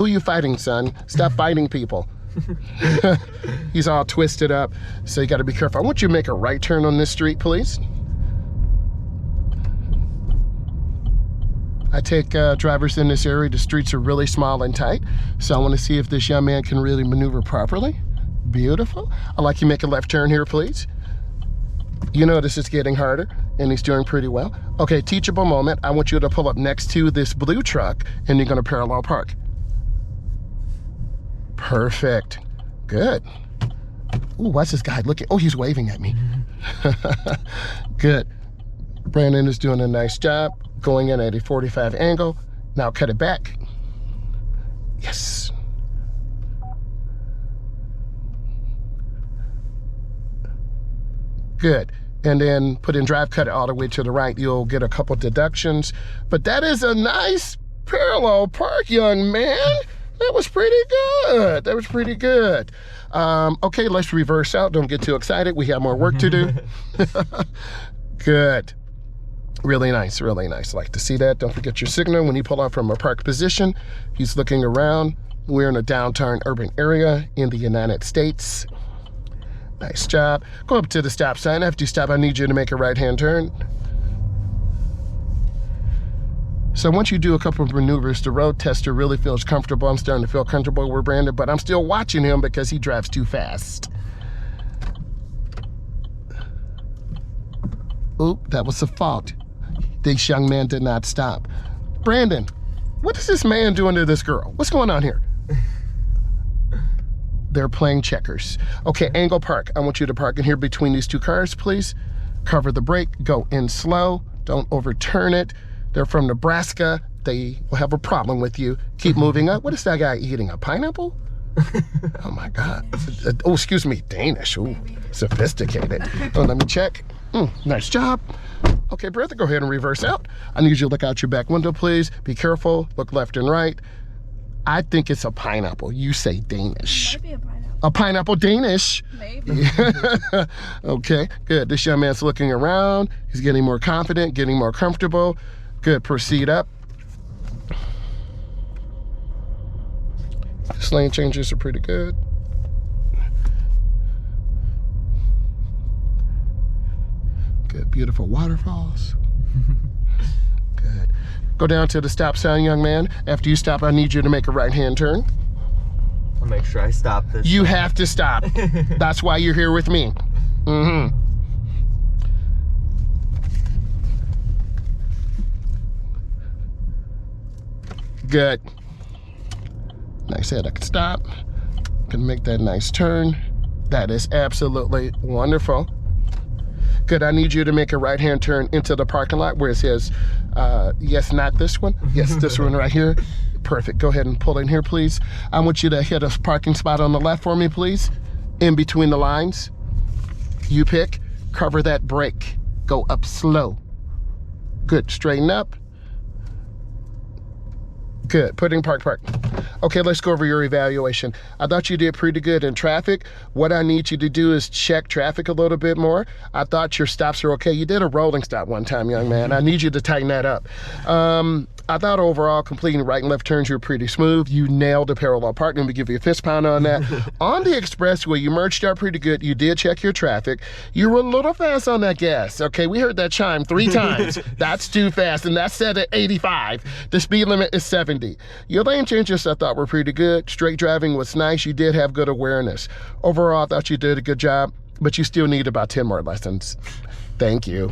Who are you fighting, son? Stop fighting people. He's all twisted up, so you got to be careful. I want you to make a right turn on this street, please. I take drivers in this area. The streets are really small and tight, so I want to see if this young man can really maneuver properly. Beautiful. I'd like you to make a left turn here, please. You notice it's getting harder, and he's doing pretty well. Okay, teachable moment. I want you to pull up next to this blue truck, and you're going to parallel park. Perfect. Good. Ooh, what's this guy looking? Oh, he's waving at me. Good. Brandon is doing a nice job going in at a 45 angle. Now cut it back. Yes. Good. And then put in drive, cut it all the way to the right. You'll get a couple deductions. But that is a nice parallel park, young man. That was pretty good. That was pretty good. Okay, let's reverse out. Don't get too excited. We have more work to do. Good. Really nice, really nice. Like to see that. Don't forget your signal when you pull out from a park position. He's looking around. We're in a downtown urban area in the United States. Nice job. Go up to the stop sign. After you stop, I need you to make a right-hand turn. So once you do a couple of maneuvers, the road tester really feels comfortable. I'm starting to feel comfortable with Brandon, but I'm still watching him because he drives too fast. Oop, that was a fault. This young man did not stop. Brandon, what is this man doing to this girl? What's going on here? They're playing checkers. Okay, angle park. I want you to park in here between these two cars, please. Cover the brake, go in slow. Don't overturn it. They're from Nebraska. They will have a problem with you. Keep moving up. What is that guy eating, a pineapple? Oh my God. Oh, excuse me, Danish. Ooh, sophisticated. Oh, let me check. Nice job. Okay, brother, go ahead and reverse out. I need you to look out your back window, please. Be careful, look left and right. I think it's a pineapple. You say Danish. It might be a pineapple. A pineapple Danish. Maybe. Okay, good. This young man's looking around. He's getting more confident, getting more comfortable. Good, proceed up. This lane changes are pretty good. Good, beautiful waterfalls. Good. Go down to the stop sign, young man. After you stop, I need you to make a right-hand turn. I'll make sure I stop this. You have to stop. That's why you're here with me. Mm-hmm. Good. Nice head, I can stop. Can make that nice turn. That is absolutely wonderful. Good, I need you to make a right-hand turn into the parking lot where it says, yes, not this one. Yes, this one right here. Perfect, go ahead and pull in here, please. I want you to hit a parking spot on the left for me, please. In between the lines. You pick, cover that brake. Go up slow. Good, straighten up. Good, putting park. Okay, let's go over your evaluation. I thought you did pretty good in traffic. What I need you to do is check traffic a little bit more. I thought your stops are okay. You did a rolling stop one time, young man. I need you to tighten that up. I thought overall completing right and left turns you were pretty smooth. You nailed the parallel park. Let me give you a fist pound on that. On the expressway, you merged out pretty good. You did check your traffic. You were a little fast on that gas. Okay, we heard that chime 3 times. That's too fast, and that's set at 85. The speed limit is 70. Your lane changes I thought were pretty good. Straight driving was nice. You did have good awareness. Overall, I thought you did a good job, but you still need about 10 more lessons. Thank you.